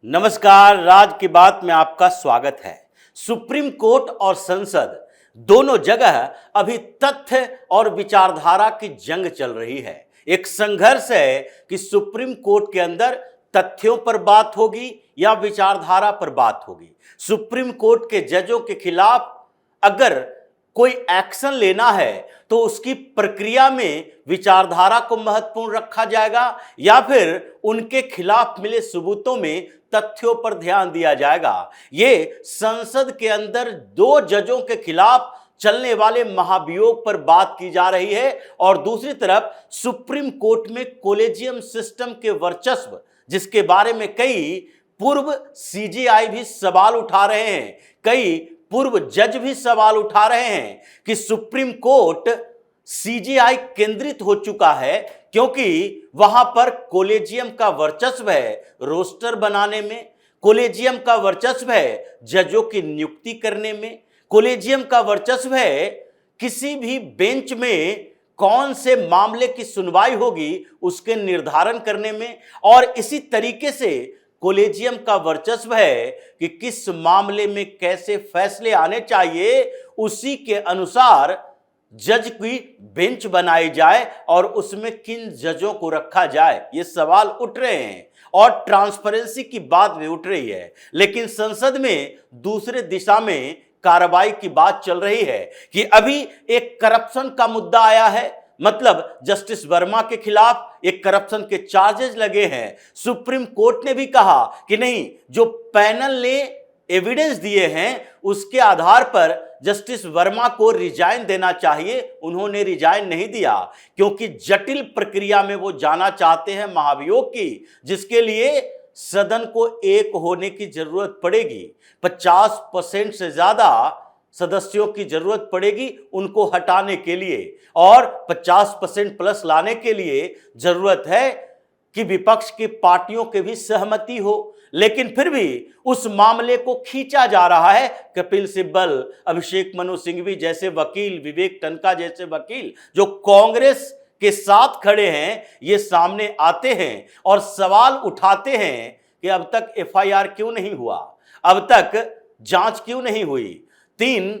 नमस्कार, राज की बात में आपका स्वागत है। सुप्रीम कोर्ट और संसद दोनों जगह अभी तथ्य और विचारधारा की जंग चल रही है। एक संघर्ष है कि सुप्रीम कोर्ट के अंदर तथ्यों पर बात होगी या विचारधारा पर बात होगी। सुप्रीम कोर्ट के जजों के खिलाफ अगर कोई एक्शन लेना है तो उसकी प्रक्रिया में विचारधारा को महत्वपूर्ण रखा जाएगा या फिर उनके खिलाफ मिले सबूतों में तथ्यों पर ध्यान दिया जाएगा। ये संसद के अंदर दो जजों के खिलाफ चलने वाले महाभियोग पर बात की जा रही है और दूसरी तरफ सुप्रीम कोर्ट में कोलेजियम सिस्टम के वर्चस्व, जिसके बारे में कई पूर्व सीजेआई भी सवाल उठा रहे हैं, कई पूर्व जज भी सवाल उठा रहे हैं कि सुप्रीम कोर्ट सीजेआई केंद्रित हो चुका है क्योंकि वहां पर कोलेजियम का वर्चस्व है रोस्टर बनाने में, कोलेजियम का वर्चस्व है जजों की नियुक्ति करने में, कोलेजियम का वर्चस्व है किसी भी बेंच में कौन से मामले की सुनवाई होगी उसके निर्धारण करने में, और इसी तरीके से कोलेजियम का वर्चस्व है कि किस मामले में कैसे फैसले आने चाहिए, उसी के अनुसार जज की बेंच बनाई जाए और उसमें किन जजों को रखा जाए। ये सवाल उठ रहे हैं और ट्रांसपेरेंसी की बात भी उठ रही है। लेकिन संसद में दूसरे दिशा में कार्रवाई की बात चल रही है कि अभी एक करप्शन का मुद्दा आया है, मतलब जस्टिस वर्मा के खिलाफ एक करप्शन के चार्जेस लगे हैं। सुप्रीम कोर्ट ने भी कहा कि नहीं, जो पैनल ने एविडेंस दिए हैं उसके आधार पर जस्टिस वर्मा को रिजाइन देना चाहिए। उन्होंने रिजाइन नहीं दिया क्योंकि जटिल प्रक्रिया में वो जाना चाहते हैं महाभियोग की, जिसके लिए सदन को एक होने की जरूरत पड़ेगी। 50% से ज्यादा सदस्यों की जरूरत पड़ेगी उनको हटाने के लिए, और 50% प्लस लाने के लिए जरूरत है कि विपक्ष की पार्टियों के भी सहमति हो। लेकिन फिर भी उस मामले को खींचा जा रहा है। कपिल सिब्बल, अभिषेक मनु सिंघवी जैसे वकील, विवेक टनका जैसे वकील जो कांग्रेस के साथ खड़े हैं, ये सामने आते हैं और सवाल उठाते हैं कि अब तक एफआईआर क्यों नहीं हुआ, अब तक जांच क्यों नहीं हुई। 3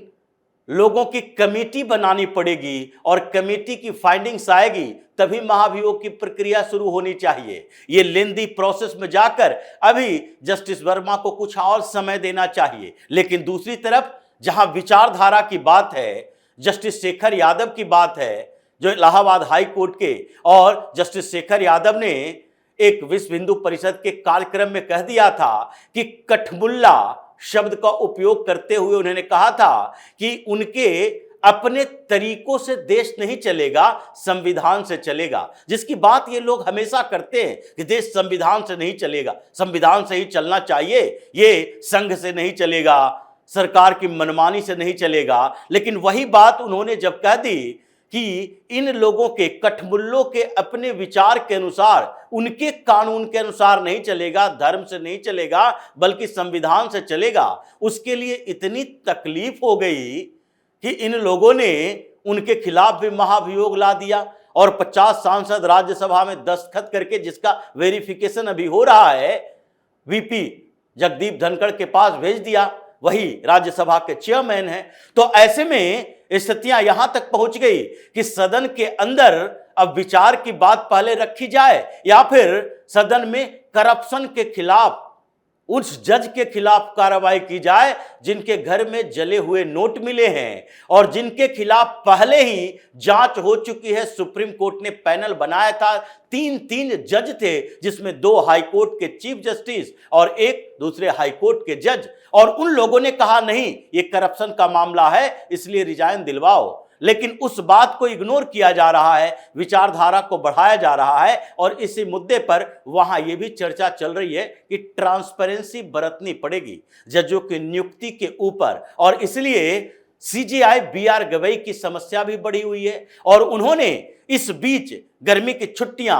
लोगों की कमेटी बनानी पड़ेगी और कमेटी की फाइंडिंग्स आएगी तभी महाभियोग की प्रक्रिया शुरू होनी चाहिए। ये लेंदी प्रोसेस में जाकर अभी जस्टिस वर्मा को कुछ और समय देना चाहिए। लेकिन दूसरी तरफ जहां विचारधारा की बात है, जस्टिस शेखर यादव की बात है जो इलाहाबाद हाई कोर्ट के, और जस्टिस शेखर यादव ने एक विश्व हिंदू परिषद के कार्यक्रम में कह दिया था कि कठमुल्ला शब्द का उपयोग करते हुए उन्होंने कहा था कि उनके अपने तरीकों से देश नहीं चलेगा, संविधान से चलेगा। जिसकी बात ये लोग हमेशा करते हैं कि देश संविधान से नहीं चलेगा, संविधान से ही चलना चाहिए, ये संघ से नहीं चलेगा, सरकार की मनमानी से नहीं चलेगा। लेकिन वही बात उन्होंने जब कह दी कि इन लोगों के कठमुल्लों के अपने विचार के अनुसार, उनके कानून के अनुसार नहीं चलेगा, धर्म से नहीं चलेगा बल्कि संविधान से चलेगा, उसके लिए इतनी तकलीफ हो गई कि इन लोगों ने उनके खिलाफ भी महाभियोग ला दिया और 50 सांसद राज्यसभा में दस्तखत करके, जिसका वेरिफिकेशन अभी हो रहा है, वीपी जगदीप धनखड़ के पास भेज दिया, वही राज्यसभा के चेयरमैन हैं। तो ऐसे में स्थितियां यहां तक पहुंच गई कि सदन के अंदर अब विचार की बात पहले रखी जाए या फिर सदन में करप्शन के खिलाफ, उस जज के खिलाफ कार्रवाई की जाए जिनके घर में जले हुए नोट मिले हैं और जिनके खिलाफ पहले ही जांच हो चुकी है। सुप्रीम कोर्ट ने पैनल बनाया था, 3 जज थे जिसमें 2 हाई कोर्ट के चीफ जस्टिस और 1 दूसरे हाई कोर्ट के जज, और उन लोगों ने कहा नहीं, ये करप्शन का मामला है इसलिए रिजाइन दिलवाओ। लेकिन उस बात को इग्नोर किया जा रहा है, विचारधारा को बढ़ाया जा रहा है और इसी मुद्दे पर वहां यह भी चर्चा चल रही है कि ट्रांसपेरेंसी बरतनी पड़ेगी जजों की नियुक्ति के ऊपर, और इसलिए सीजेआई बीआर गवई की समस्या भी बढ़ी हुई है। और उन्होंने इस बीच गर्मी की छुट्टियां,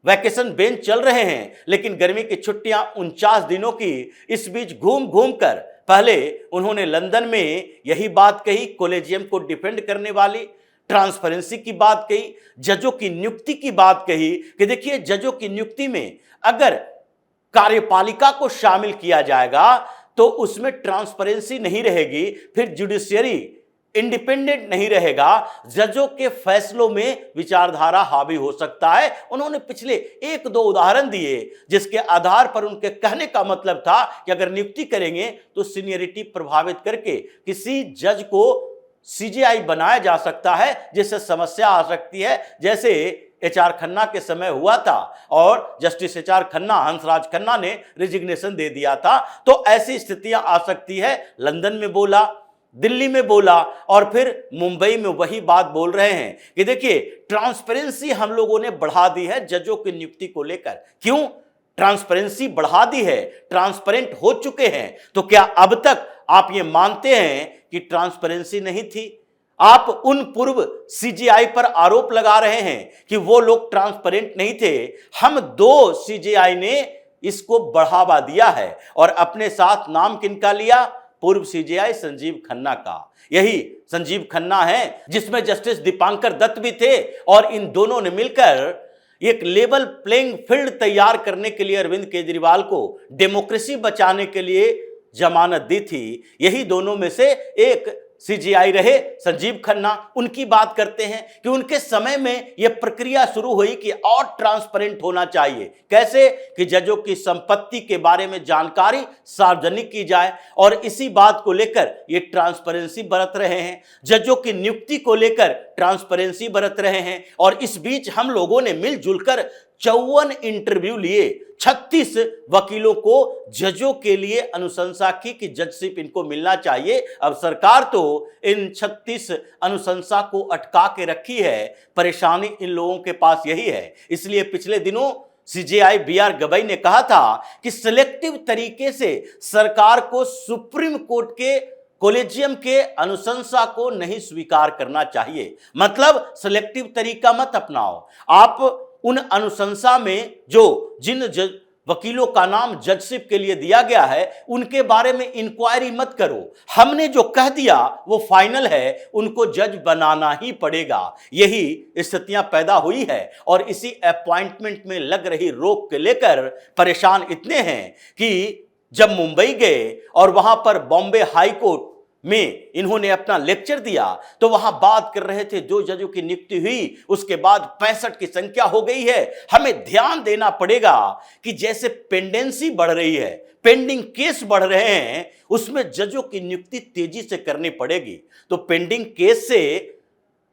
वैकेशन बेंच चल रहे हैं, लेकिन गर्मी की छुट्टियां 49 दिनों की, इस बीच घूम घूम कर पहले उन्होंने लंदन में यही बात कही, कोलेजियम को डिफेंड करने वाली, ट्रांसपेरेंसी की बात कही, जजों की नियुक्ति की बात कही कि देखिए जजों की नियुक्ति में अगर कार्यपालिका को शामिल किया जाएगा तो उसमें ट्रांसपेरेंसी नहीं रहेगी, फिर जुडिशियरी इंडिपेंडेंट नहीं रहेगा, जजों के फैसलों में विचारधारा हावी हो सकता है। उन्होंने पिछले एक दो उदाहरण दिए जिसके आधार पर उनके कहने का मतलब था कि अगर नियुक्ति करेंगे तो सीनियरिटी प्रभावित करके किसी जज को सीजेआई बनाया जा सकता है, जिससे समस्या आ सकती है, जैसे एचआर खन्ना के समय हुआ था और जस्टिस एचआर खन्ना, हंसराज खन्ना ने रिजिग्नेशन दे दिया था। तो ऐसी स्थितियां आ सकती है। लंदन में बोला, दिल्ली में बोला और फिर मुंबई में वही बात बोल रहे हैं कि देखिए ट्रांसपेरेंसी हम लोगों ने बढ़ा दी है जजों की नियुक्ति को लेकर। क्यों ट्रांसपेरेंसी बढ़ा दी है? ट्रांसपेरेंट हो चुके हैं। तो क्या अब तक आप ये मानते हैं कि ट्रांसपेरेंसी नहीं थी? आप उन पूर्व सीजेआई पर आरोप लगा रहे हैं कि वो लोग ट्रांसपेरेंट नहीं थे। हम दो सीजेआई ने इसको बढ़ावा दिया है और अपने साथ नाम किनका लिया? पूर्व सीजेआई संजीव खन्ना का। यही संजीव खन्ना है जिसमें जस्टिस दीपांकर दत्त भी थे और इन दोनों ने मिलकर एक लेवल प्लेइंग फील्ड तैयार करने के लिए अरविंद केजरीवाल को डेमोक्रेसी बचाने के लिए जमानत दी थी। यही दोनों में से एक सीजेआई रहे संजीव खन्ना। उनकी बात करते हैं कि उनके समय में यह प्रक्रिया शुरू हुई कि और ट्रांसपेरेंट होना चाहिए। कैसे? कि जजों की संपत्ति के बारे में जानकारी सार्वजनिक की जाए और इसी बात को लेकर ये ट्रांसपेरेंसी बरत रहे हैं। जजों की नियुक्ति को लेकर ट्रांसपेरेंसी बरत रहे हैं और इस बीच हम लोगों ने मिलजुल कर 54 इंटरव्यू लिए, 36 वकीलों को जजों के लिए अनुशंसा की कि जजशिप इनको मिलना चाहिए। अब सरकार तो इन 36 अनुशंसा को अटका के रखी है। परेशानी इन लोगों के पास यही है। इसलिए पिछले दिनों सीजेआई बीआर गवई ने कहा था कि सिलेक्टिव तरीके से सरकार को सुप्रीम कोर्ट के कॉलेजियम के अनुशंसा को नहीं स्वीकार करना चाहिए। मतलब सिलेक्टिव तरीका मत अपनाओ। आप उन अनुशंसा में जिन वकीलों का नाम जजशिप के लिए दिया गया है उनके बारे में इंक्वायरी मत करो। हमने जो कह दिया वो फाइनल है, उनको जज बनाना ही पड़ेगा। यही स्थितियां पैदा हुई है और इसी अपॉइंटमेंट में लग रही रोक के लेकर परेशान इतने हैं कि जब मुंबई गए और वहां पर बॉम्बे हाई कोर्ट में इन्होंने अपना लेक्चर दिया तो वहां बात कर रहे थे जो जजों की नियुक्ति हुई उसके बाद 65 की संख्या हो गई है। हमें ध्यान देना पड़ेगा कि जैसे पेंडेंसी बढ़ रही है, पेंडिंग केस बढ़ रहे हैं, उसमें जजों की नियुक्ति तेजी से करनी पड़ेगी। तो पेंडिंग केस से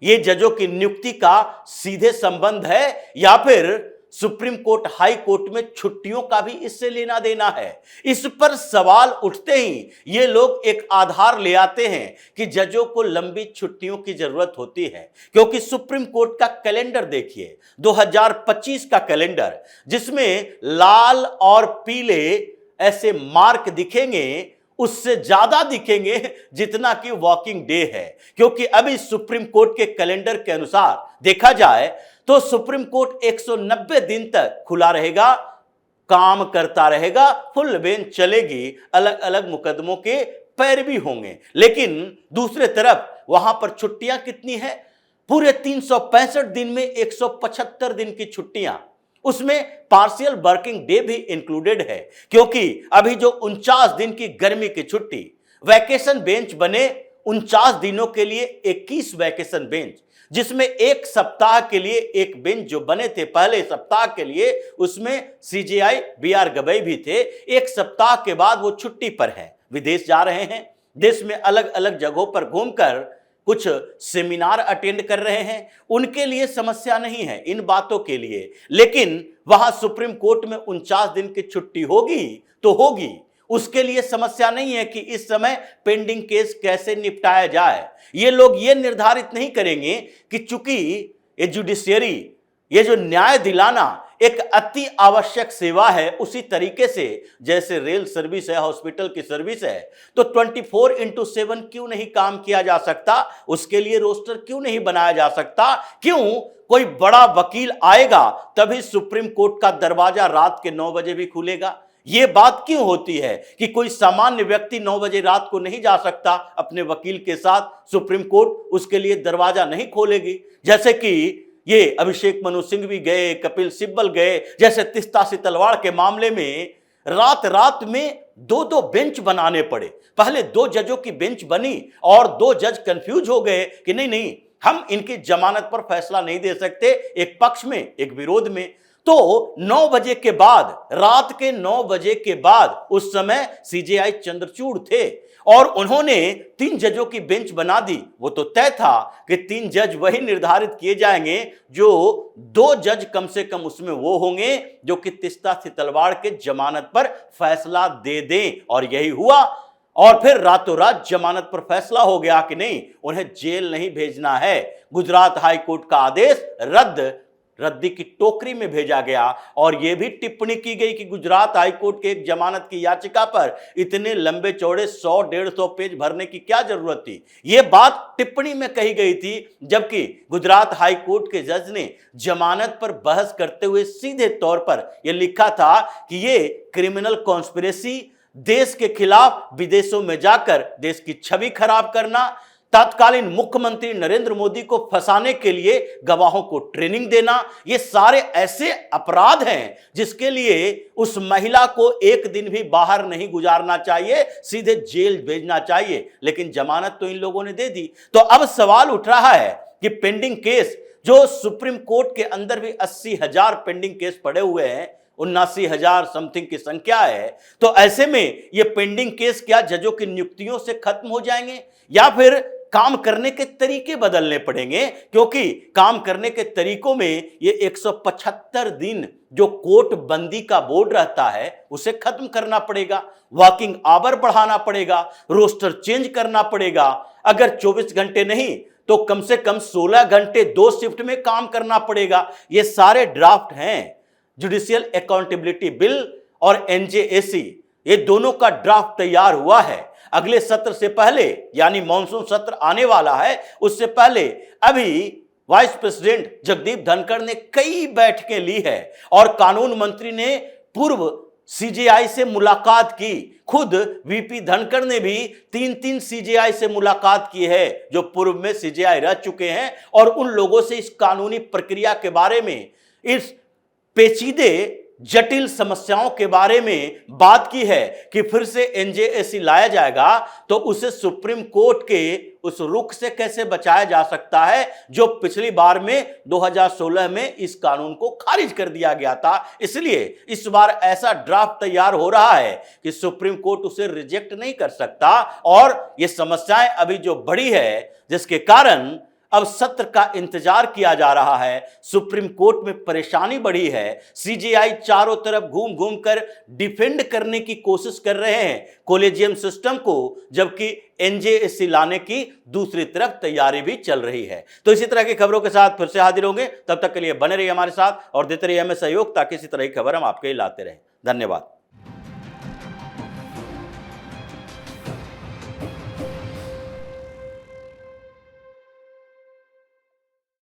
ये जजों की नियुक्ति का सीधे संबंध है या फिर सुप्रीम कोर्ट, हाई कोर्ट में छुट्टियों का भी इससे लेना देना है? इस पर सवाल उठते ही ये लोग एक आधार ले आते हैं कि जजों को लंबी छुट्टियों की जरूरत होती है, क्योंकि सुप्रीम कोर्ट का कैलेंडर देखिए, 2025 का कैलेंडर, जिसमें लाल और पीले ऐसे मार्क दिखेंगे, उससे ज्यादा दिखेंगे जितना कि वॉकिंग डे है। क्योंकि अभी सुप्रीम कोर्ट के कैलेंडर के अनुसार देखा जाए तो सुप्रीम कोर्ट 190 दिन तक खुला रहेगा, काम करता रहेगा, फुल बेंच चलेगी, अलग अलग मुकदमों के पैरवी होंगे। लेकिन दूसरे तरफ वहां पर छुट्टियां कितनी है? पूरे 365 दिन में 175 दिन की छुट्टियां, उसमें पार्शियल वर्किंग डे भी इंक्लूडेड है। क्योंकि अभी जो 49 दिन की गर्मी की छुट्टी, वैकेशन बेंच बने 49 दिनों के लिए 21 वैकेशन बेंच, जिसमें एक सप्ताह के लिए एक बेंच जो बने थे पहले सप्ताह के लिए, उसमें सीजेआई बीआर गवई भी थे। एक सप्ताह के बाद वो छुट्टी पर है, विदेश जा रहे हैं, देश में अलग अलग जगहों पर घूमकर कुछ सेमिनार अटेंड कर रहे हैं। उनके लिए समस्या नहीं है इन बातों के लिए, लेकिन वहां सुप्रीम कोर्ट में 49 दिन की छुट्टी होगी तो होगी, उसके लिए समस्या नहीं है कि इस समय पेंडिंग केस कैसे निपटाया जाए। ये लोग ये निर्धारित नहीं करेंगे कि चूंकि ये जुडिशियरी, ये जो न्याय दिलाना एक अति आवश्यक सेवा है, उसी तरीके से जैसे रेल सर्विस है, हॉस्पिटल की सर्विस है, तो 24/7 क्यों नहीं काम किया जा सकता? उसके लिए रोस्टर क्यों नहीं बनाया जा सकता? क्यों कोई बड़ा वकील आएगा तभी सुप्रीम कोर्ट का दरवाजा रात के 9 बजे भी खुलेगा? ये बात क्यों होती है कि कोई सामान्य व्यक्ति 9 बजे रात को नहीं जा सकता अपने वकील के साथ? सुप्रीम कोर्ट उसके लिए दरवाजा नहीं खोलेगी। जैसे कि ये अभिषेक मनु सिंह भी गए, कपिल सिब्बल गए, जैसे तीस्ता सितलवाड़ के मामले में रात रात में दो दो बेंच बनाने पड़े। पहले 2 जजों की बेंच बनी और 2 जज कंफ्यूज हो गए कि नहीं नहीं, हम इनकी जमानत पर फैसला नहीं दे सकते, एक पक्ष में एक विरोध में। तो 9 बजे के बाद, रात के 9 बजे के बाद, उस समय सीजेआई चंद्रचूड़ थे और उन्होंने 3 जजों की बेंच बना दी। वो तो तय था कि 3 जज वही निर्धारित किए जाएंगे जो 2 जज कम से कम उसमें वो होंगे जो कि तीस्ता से तलवाड़ के जमानत पर फैसला दे दें, और यही हुआ। और फिर रातों रात जमानत पर फैसला हो गया कि नहीं, उन्हें जेल नहीं भेजना है। गुजरात हाई कोर्ट का आदेश रद्दी की टोकरी में भेजा गया और यह भी टिप्पणी की गई कि गुजरात हाई कोर्ट के एक जमानत की याचिका पर इतने लंबे चौड़े 100-150 पेज भरने की क्या जरूरत थी। यह बात टिप्पणी में कही गई थी, जबकि गुजरात हाई कोर्ट के जज ने जमानत पर बहस करते हुए सीधे तौर पर यह लिखा था कि यह क्रिमिनल कॉन्स्पिरेसी, देश के खिलाफ विदेशों में जाकर देश की छवि खराब करना, तत्कालीन मुख्यमंत्री नरेंद्र मोदी को फंसाने के लिए गवाहों को ट्रेनिंग देना, ये सारे ऐसे अपराध हैं जिसके लिए उस महिला को एक दिन भी बाहर नहीं गुजारना चाहिए, सीधे जेल भेजना चाहिए। लेकिन जमानत तो इन लोगों ने दे दी। तो अब सवाल उठ रहा है कि पेंडिंग केस, जो सुप्रीम कोर्ट के अंदर भी 80,000 पेंडिंग केस पड़े हुए हैं, 79,000 समथिंग की संख्या है, तो ऐसे में ये पेंडिंग केस क्या जजों की नियुक्तियों से खत्म हो जाएंगे या फिर काम करने के तरीके बदलने पड़ेंगे? क्योंकि काम करने के तरीकों में ये 175 दिन जो कोर्ट बंदी का बोर्ड रहता है उसे खत्म करना पड़ेगा, वर्किंग आवर बढ़ाना पड़ेगा, रोस्टर चेंज करना पड़ेगा। अगर 24 घंटे नहीं तो कम से कम 16 घंटे 2 शिफ्ट में काम करना पड़ेगा। ये सारे ड्राफ्ट हैं। जुडिशियल अकाउंटेबिलिटी बिल और एनजेएसी, ये दोनों का ड्राफ्ट तैयार हुआ है। अगले सत्र से पहले, यानी मॉनसून सत्र आने वाला है, उससे पहले अभी वाइस प्रेसिडेंट जगदीप धनखड़ ने कई बैठकें ली है और कानून मंत्री ने पूर्व सीजेआई से मुलाकात की। खुद वीपी धनखड़ ने भी 3-3 सीजेआई से मुलाकात की है जो पूर्व में सीजेआई रह चुके हैं, और उन लोगों से इस कानूनी प्रक्रिया के बारे में, इस पेचीदे जटिल समस्याओं के बारे में बात की है कि फिर से एनजेएसी लाया जाएगा तो उसे सुप्रीम कोर्ट के उस रुख से कैसे बचाया जा सकता है जो पिछली बार में 2016 में इस कानून को खारिज कर दिया गया था। इसलिए इस बार ऐसा ड्राफ्ट तैयार हो रहा है कि सुप्रीम कोर्ट उसे रिजेक्ट नहीं कर सकता, और ये समस्याएं अभी जो बढ़ी है जिसके कारण अब सत्र का इंतजार किया जा रहा है। सुप्रीम कोर्ट में परेशानी बढ़ी है। सीजेआई चारों तरफ घूम घूम कर डिफेंड करने की कोशिश कर रहे हैं कॉलेजियम सिस्टम को, जबकि एनजेएसी लाने की दूसरी तरफ तैयारी भी चल रही है। तो इसी तरह की खबरों के साथ फिर से हाजिर होंगे। तब तक के लिए बने रहिए हमारे साथ और देते रहिए हमें सहयोग, ताकि इसी तरह की खबर हम आपके लिए लाते रहें। धन्यवाद।